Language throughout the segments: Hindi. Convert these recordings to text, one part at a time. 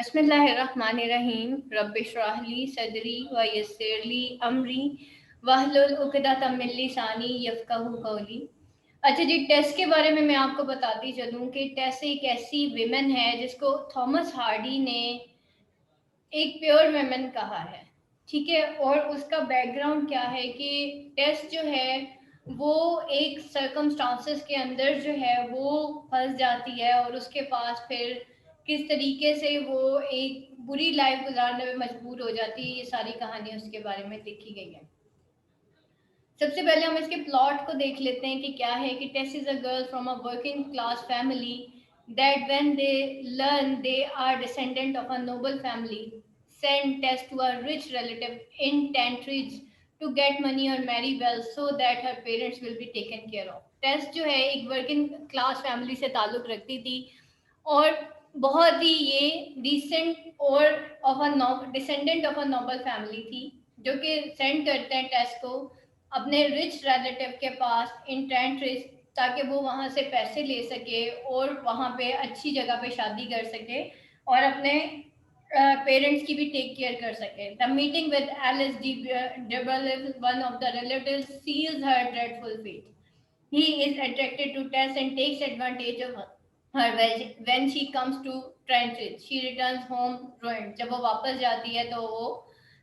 बिस्मिल्लाहिर्रहमानिर्रहीम रब्बिश्रह ली सदरी व यस्सिर ली अमरी वहलुल उक़दतम मिन लिसानी यफ़क़हू क़ौली। अच्छा जी, टेस के बारे में मैं आपको बताती चलूँ कि टेस एक ऐसी विमेन है जिसको थॉमस हार्डी ने एक प्योर वुमेन कहा है। ठीक है, और उसका बैकग्राउंड क्या है कि टेस जो है वो एक सर्कमस्टांसेस के अंदर जो है वो फंस जाती है और उसके पास फिर किस तरीके से वो एक बुरी लाइफ गुजारने में मजबूर हो जाती है, ये सारी कहानी उसके बारे में लिखी गई है। सबसे पहले हम इसके प्लॉट को देख लेते हैं कि क्या है कि Tess is a girl from a working class family that when they learn they are descendant of a noble family send Tess to a rich relative in Tantridge to get money or marry well so that her parents will be taken care of. Tess जो है एक वर्किंग क्लास फैमिली से ताल्लुक रखती थी और बहुत ही ये डिसेंट और of a descendant of a Nobel family थी, जो कि सेंड करते हैं टेस को अपने रिच रिलेटिव के पास इन टेंट्रिज ताकि वो वहाँ से पैसे ले सके और वहाँ पे अच्छी जगह पे शादी कर सके और अपने पेरेंट्स की भी टेक केयर कर सके. The meeting with Alec d'Urberville one of the relatives sees her dreadful fate. He is attracted to Tess and takes advantage of her when she comes to Trentridge. She returns home ruined. जब वो वापस जाती है तो वो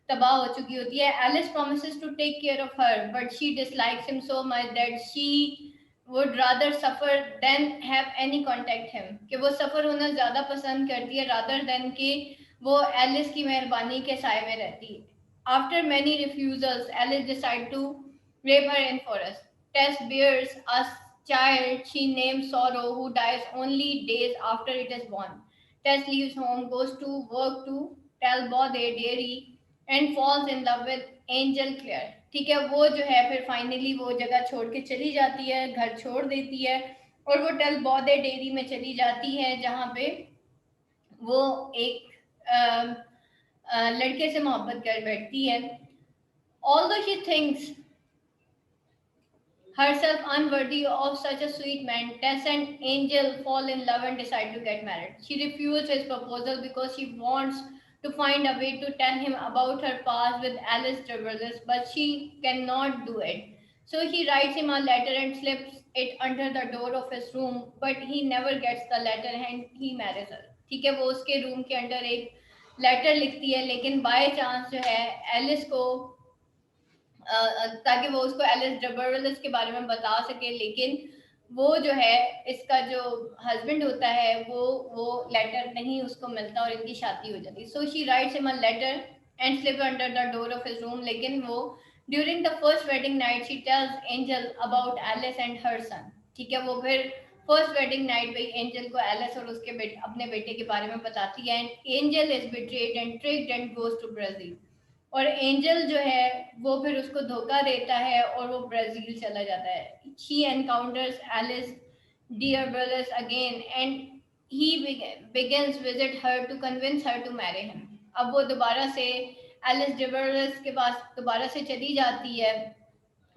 तबाह हो चुकी होती है. Alice promises to take care of her, but she dislikes him so much that she would rather suffer than have any contact him. कि वो सफ़र होना ज़्यादा पसंद करती है rather than कि वो एलिस की मेहरबानी के साए में रहती है. After many refusals, Alice decides to rape her in forest. Tess bears a child she names Sorrow, who dies only days after it is born. Tess leaves home, goes to work to Talbot Dairy and falls in love with Angel Clare. ठीक है, वो जो है फिर फाइनली वो जगह छोड़ के चली जाती है, घर छोड़ देती है और वो टेलबॉदे डेयरी में चली जाती है जहाँ पे वो एक लड़के से मोहब्बत कर बैठती है. Although she thinks herself unworthy of such a sweet man, Tess and Angel fall in love and decide to get married. She refuses his proposal because she wants to find a way to tell him about her past with Alice Travelers, but she cannot do it. So he writes him a letter and slips it under the door of his room, but he never gets the letter and he marries her. ठीक है, वो उसके रूम के अंदर एक लेटर लिखती है, लेकिन बाय चांस जो है एलिस को ताकि वो उसको एलिस डबरलिस के बारे में बता सके, लेकिन वो जो है इसका जो हस्बैंड होता है वो लेटर नहीं उसको मिलता और इनकी शादी हो जाती. So she writes him a letter and slip under the door of his room. लेकिन वो during the first wedding night she tells Angel about Alec and her son. ठीक है, वो फिर फर्स्ट वेडिंग नाइट पे एंजल को एलिस और उसके अपने बेटे के बारे में बताती है. And Angel is betrayed and tricked and goes to Brazil. और एंजल जो है वो फिर उसको धोखा देता है और वो ब्राजील चला जाता है. She encounters Alec d'Urberville again and he begins visit her to convince her to marry him. अब वो दोबारा से एलिस डियरबेलस के पास दोबारा से चली जाती है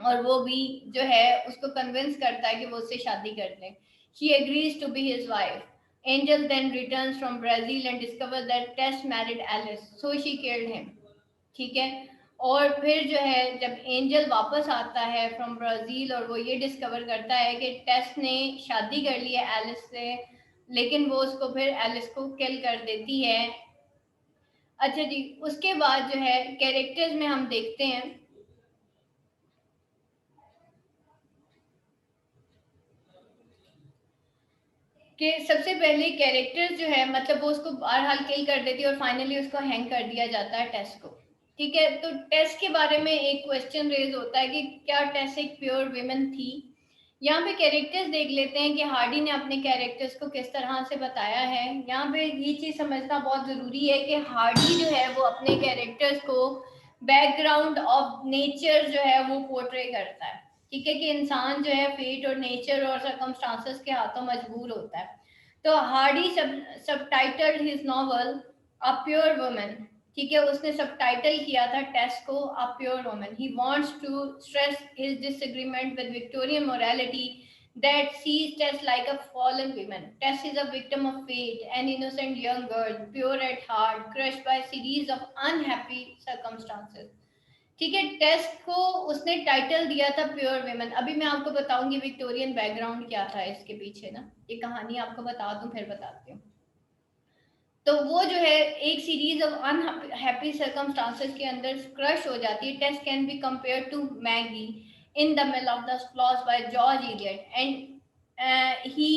और वो भी जो है उसको कन्विंस करता है कि वो उससे शादी कर ले. She agrees to be his wife. Angel then returns from Brazil and discovers that Tess married Alice, so she killed him. ठीक है, और फिर जो है जब एंजल वापस आता है फ्रॉम ब्राज़ील और वो ये डिस्कवर करता है कि टेस ने शादी कर ली है एलिस से, लेकिन वो उसको फिर एलिस को किल कर देती है. अच्छा जी, उसके बाद जो है कैरेक्टर्स में हम देखते हैं कि सबसे पहले कैरेक्टर्स जो है मतलब वो उसको बहरहाल किल कर देती है और फाइनली उसको हैंग कर दिया जाता है टेस को. ठीक है, तो टेस के बारे में एक क्वेश्चन रेज होता है कि क्या टेस एक प्योर विमेन थी. यहाँ पे कैरेक्टर्स देख लेते हैं कि हार्डी ने अपने कैरेक्टर्स को किस तरह से बताया है. यहाँ पे ये चीज़ समझना बहुत ज़रूरी है कि हार्डी जो है वो अपने कैरेक्टर्स को बैकग्राउंड ऑफ नेचर जो है वो पोर्ट्रे करता है. ठीक है, कि इंसान जो है फेट और नेचर और सर्कमस्टांसेस के हाथों मजबूर होता है. तो Hardy subtitled his novel a pure woman. ठीक है, उसने सब टाइटल किया था टेस को a pure woman. He wants to stress his disagreement with Victorian morality that sees Tess like a fallen woman. Tess is a victim of fate, an innocent young girl, pure at heart, crushed by a series of unhappy circumstances. ठीक है, टेस्ट को उसने टाइटल दिया था प्योर वेमन। अभी मैं आपको बताऊंगी विक्टोरियन बैकग्राउंड क्या था इसके पीछे ना, ये कहानी आपको बता दूं फिर बताती हूँ। तो वो जो है एक सीरीज ऑफ अनहैप्पी सर्कमस्टांसेस के अंदर क्रश हो जाती है। Test can be compare to Maggie in the mill of the floss by George Eliot and he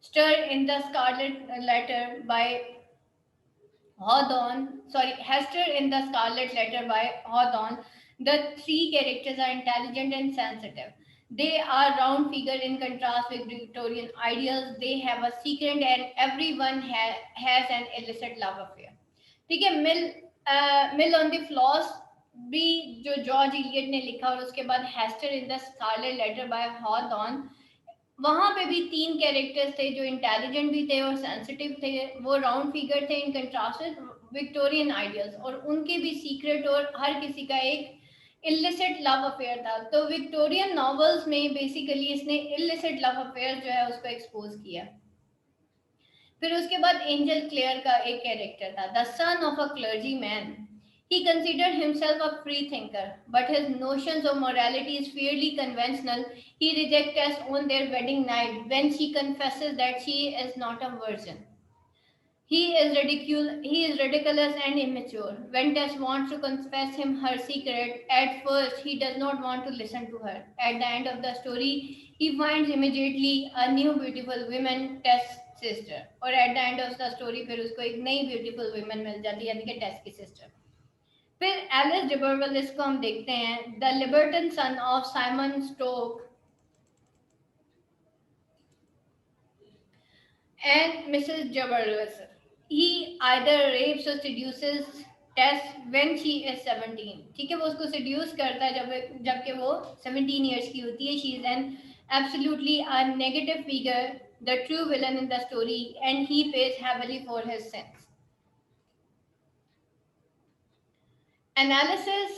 stirred in the scarlet letter by Hester in the Scarlet Letter by Hawthorne. The three characters are intelligent and sensitive. They are round figure in contrast with Victorian ideals. They have a secret and everyone has an illicit love affair. ठीक है, मिल ऑन द फ्लॉस भी जो जॉर्ज इलियट ने लिखा और उसके बाद Hester in the scarlet letter by Hawthorne, वहां पे भी तीन कैरेक्टर्स थे जो इंटेलिजेंट भी थे और सेंसिटिव थे। वो राउंड फिगर थे इन कंट्रास्ट विक्टोरियन आइडियल्स, और उनके भी सीक्रेट और हर किसी का एक इलिसिट लव अफेयर था। तो विक्टोरियन नॉवेल्स में बेसिकली इसने इलिसिट लव अफेयर जो है उसको एक्सपोज किया। फिर उसके बाद एंजल क्लेयर का एक कैरेक्टर था, the son of a clergy man. He considered himself a free thinker, but his notions of morality is fairly conventional. He rejects Tess on their wedding night when she confesses that she is not a virgin. He is ridiculous and immature. When Tess wants to confess him her secret, at first he does not want to listen to her. At the end of the story, he finds immediately a new beautiful woman, Tess' sister. और at the end of the story फिर उसको एक नई beautiful woman मिल जाती है, यानी कि टेस की sister. फिर एलिस डिबरवल को हम देखते हैं, the libertine son of Simon Stoke and Mrs जबरदस्त। He either rapes or seduces Tess when she is 17. ठीक है, वो उसको seduce करता है जबकि वो 17 years की होती है। She is an absolutely a negative figure, the true villain in the story, and he pays heavily for his sins. Analysis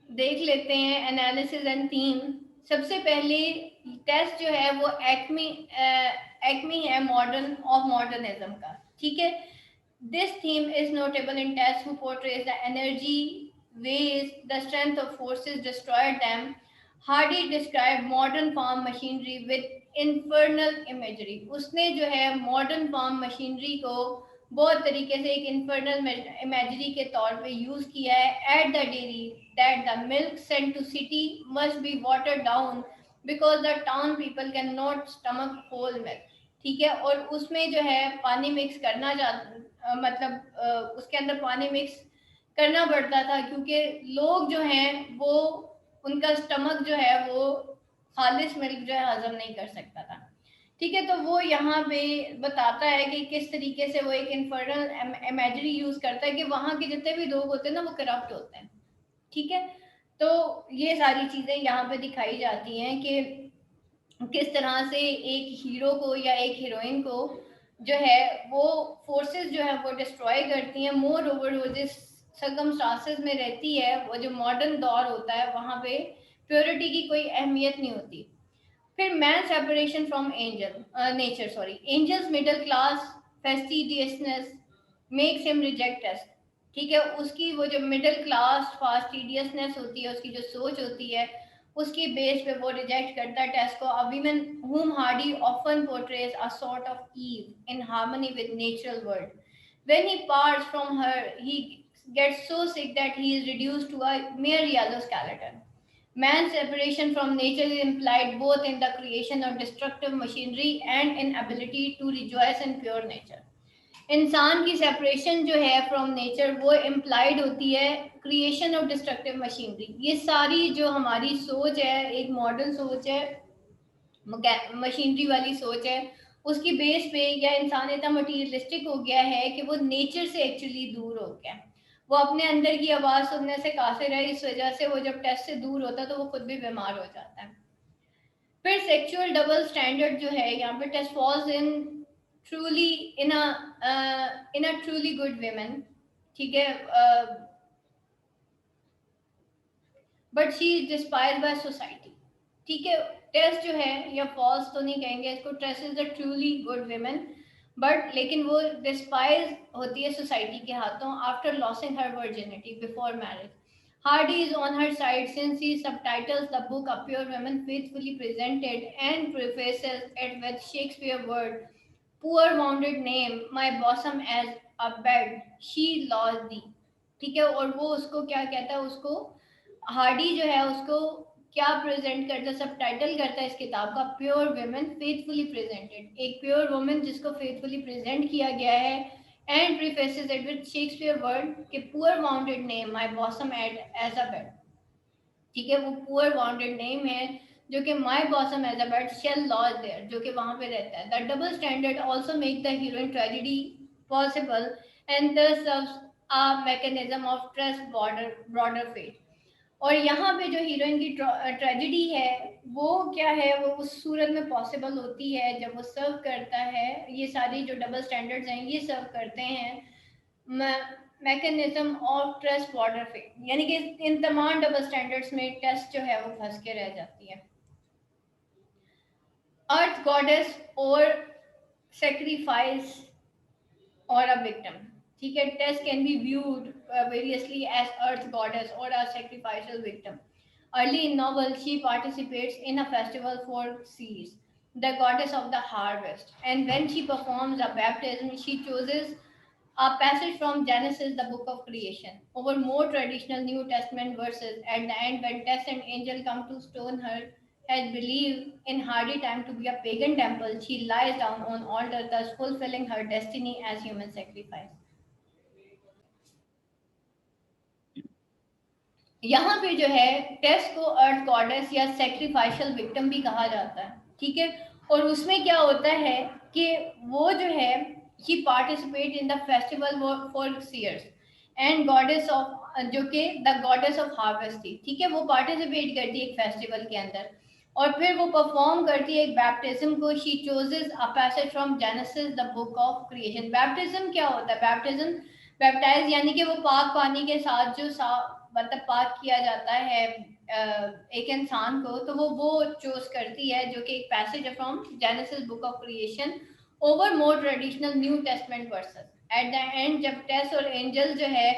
देख लेते हैं, एनालिसिस एंड थीम। सबसे पहले टेस्ट जो है वो एक्मी है मॉडर्निज्म का। ठीक है, this theme is notable in Tess who portrays the energy ways the strength of forces destroyed them. Hardy describe modern farm machinery with infernal imagery. उसने जो है मॉडर्न फार्म मशीनरी को बहुत तरीके से एक इन्फर्नल इमेजरी के तौर पे यूज किया है। At the dairy that the milk sent to city must be water down because the town people can not stomach whole milk. ठीक है, और उसमें जो है पानी मिक्स करना मतलब उसके अंदर पानी मिक्स करना पड़ता था क्योंकि लोग जो हैं वो उनका स्टमक जो है वो खालिश मिल्क जो है हजम नहीं कर सकता था। ठीक है, तो वो यहाँ पे बताता है कि किस तरीके से वो एक इन्फर्नल इमेजरी यूज करता है कि वहां के जितने भी लोग होते हैं ना वो करप्ट होते हैं। ठीक है, तो ये सारी चीजें यहाँ पे दिखाई जाती हैं कि किस तरह से एक हीरो को या एक हीरोइन को जो है वो फोर्सेस जो है वो डिस्ट्रॉय करती हैं। मोर ओवर वो जिस सर्कमस्टांसेस में रहती है, वो जो मॉडर्न दौर होता है वहाँ पे प्योरिटी की कोई अहमियत नहीं होती। फिर man separation from nature, sorry, Angel's middle class fastidiousness makes him reject us. ठीक है, उसकी वो जो मिडिल क्लास फास्टिडियसनेस होती है, उसकी जो सोच होती है, उसकी बेस पे वो रिजेक्ट करता है टेस्ट को। अ women whom Hardy often portrays a sort of Eve in harmony with natural world. When he parts from her, he gets so sick that he is reduced to a mere yellow skeleton. Man's separation from nature is implied both in the creation of destructive machinery and in ability to rejoice in pure nature. इंसान की सेपरेशन जो है फ्रॉम नेचर वो इम्प्लाइड होती है क्रिएशन ऑफ डिस्ट्रक्टिव मशीनरी। ये सारी जो हमारी सोच है, एक मॉडर्न सोच है, मशीनरी वाली सोच है, उसकी बेस पे या इंसान इतना मटीरियलिस्टिक हो गया है कि वो नेचर से एक्चुअली दूर हो गया। वो अपने अंदर की आवाज़ सुनने से कासिर है, इस वजह से वो जब टेस्ट से दूर होता है तो वो खुद भी बीमार हो जाता है। फिर सेक्सुअल डबल स्टैंडर्ड जो है यहाँ पे Tess falls in truly in a truly good women। ठीक है, but she is despised by society. ठीक है। टेस जो है, या फॉल्स तो नहीं कहेंगे इसको, Tess is a truly good women, but लेकिन वो डिस्पाइज होती है सोसाइटी के हाथों after losing her virginity before marriage. Hardy is on her side since he subtitles the book A Pure Woman Faithfully Presented and prefaces it with Shakespeare word, poor wounded name, my bosom as a bed, she lost thee। ठीक है, और वो उसको क्या कहता है, उसको हार्डी जो है उसको क्या प्रेजेंट करता है, सब टाइटल करता है इस किताब का, प्योर वुमेन फेथफुली प्रेजेंटेड, एक प्योर वुमेन जिसको फेथफुली प्रेजेंट किया गया है, and prefaces it with Shakespeare word कि poor wounded name my bosom at as a bed. ठीक है, वो पुअर वाउंडेड नेम है जो कि my bosom as a bed shall lodge there, जो कि वहां पे रहता है। The double standard also make the heroine tragedy possible and the serves a mechanism of trust border broader fate. और यहाँ पे जो हीरोइन की ट्रेजेडी है वो क्या है, वो उस सूरत में पॉसिबल होती है जब वो सर्व करता है, ये सारी जो डबल स्टैंडर्ड्स हैं ये सर्व करते हैं मैकेनिज्म ऑफ ट्रस्ट बॉर्डर पे, यानी कि इन तमाम डबल स्टैंडर्ड्स में टेस्ट जो है वो फंस के रह जाती है। अर्थ गॉडेस और सेक्रीफाइस और अ विक्टिम। ठीक है, test can be viewed variously as earth goddess or a sacrificial victim. Early in novel, she participates in a festival for seas, the goddess of the harvest, and when she performs a baptism, she chooses a passage from Genesis, the book of creation, over more traditional New Testament verses. At the end, when Tess and Angel come to stone her, had believed in hardy time to be a pagan temple, she lies down on altar, thus fulfilling her destiny as human sacrifice. यहाँ पे जो है टेस को अर्थ गॉडेस या सेक्रीफाइशियल विक्टिम भी कहा जाता है। ठीक है, और उसमें क्या होता है कि वो जो है ही participate in the festival for Ceres and goddess of, जो कि द गॉडेस ऑफ हार्वेस्ट थी। ठीक है, वो पार्टिसिपेट करती है एक फेस्टिवल के अंदर, और फिर वो परफॉर्म करती है एक बैप्टिज्म को। She chooses a passage from Genesis the book of creation. Baptism क्या होता है, बैप्टिज्म बैप्टाइज यानी कि वो पाक पानी के साथ जो मतलब पाक किया जाता है एक इंसान को, तो वो चूज करती है, जो कि एक पैसेज है from genesis book of creation over more traditional new testament versus. At the end जब टेस और एंजल जो है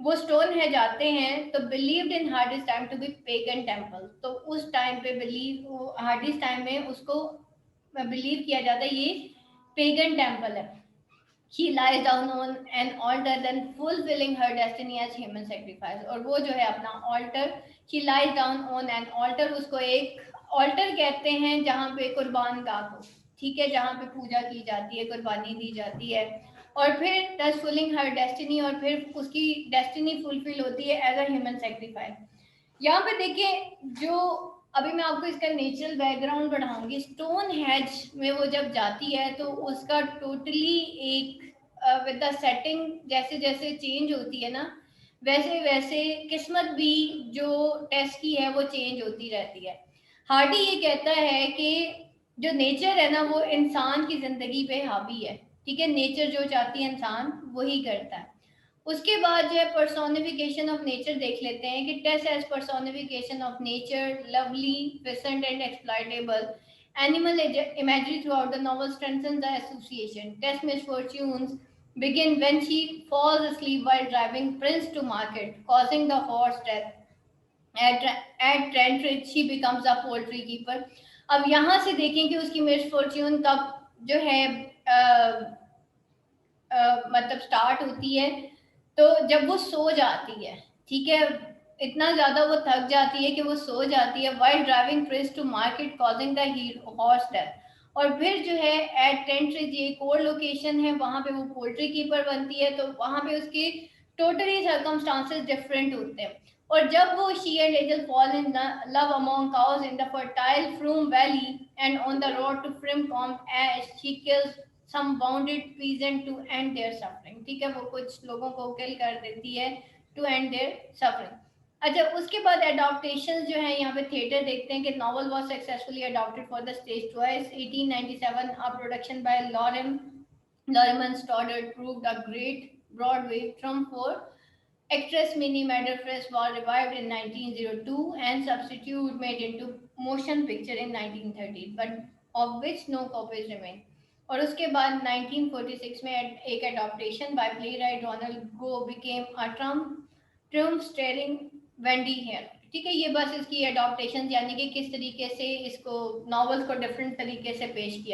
वो स्टोन है जाते हैं, तो believed in Hardy's time to be pagan temple, तो उस टाइम पे बिलीव हार्डिस टाइम में उसको बिलीव किया जाता है ये पेगन टेम्पल है। She lies down on an altar, then fulfilling her destiny as human sacrifice। और वो जो है अपना altar, she lies down on an altar, उसको एक altar कहते हैं जहाँ पे कुर्बान गाह हो। ठीक है, जहाँ पे पूजा की जाती है, कुर्बानी दी जाती है, और फिर thus fulfilling her destiny, और फिर उसकी destiny fulfill होती है as a human sacrifice। यहाँ पे देखिए, जो अभी मैं आपको इसका नेचुरल बैकग्राउंड बढ़ाऊंगी, स्टोन हैज में वो जब जाती है तो उसका टोटली एक विद द सेटिंग जैसे जैसे चेंज होती है ना, वैसे वैसे किस्मत भी जो टेस्ट की है वो चेंज होती रहती है। हार्डी ये कहता है कि जो नेचर है ना वो इंसान की जिंदगी पे हावी है। ठीक है, नेचर जो चाहती है इंसान वही करता है। उसके बाद जो है पर्सोनिफिकेशन ऑफ नेचर देख लेते हैं कि Tess as personification of nature, lovely, present and exploitable animal imagery throughout the novel strengthens the association. Tess' misfortunes begin when she falls asleep while driving Prince to market, causing the horse death. At Trentridge, she becomes a poultry keeper. अब यहाँ से देखें कि उसकी मिसफॉर्च्यून कब जो है मतलब स्टार्ट होती है, तो जब वो सो जाती है। ठीक है, इतना ज्यादा वो थक जाती है कि वो सो जाती है while driving Prince to market causing the horse death. और फिर जो है एट टेंट्रिज, एक और लोकेशन है, वहां पे वो पोल्ट्री कीपर बनती है, तो वहां पे उसके टोटली सर्कमस्टांसेस डिफरेंट होते हैं। और जब वो she and Angel fall in love among cows in the fertile Froom valley and on the road to Flintcomb as she kills some wounded peasant to end their suffering। ठीक है, वो कुछ लोगों को किल कर देती है टू एंड देयर सफरिंग। अच्छा, उसके बाद अडॉप्टेशन जो है यहाँ पे थिएटर देखते हैं कि novel was successfully adopted for the stage twice. 1897 a production by Lorimer Stoddard proved a great Broadway trump for actress Minnie Madderfresh was revived in 1902 and substitute made into motion picture in 1930 but of which no copies remain. और उसके बाद 1946 में एक adaptation by playwright Ronald Gow became a triumph starring Wendy Hiller. ठीक है, ये बस इसकी एडॉप्टेशन यानी कि किस तरीके से इसको नॉवेल्स को डिफरेंट तरीके से पेश किया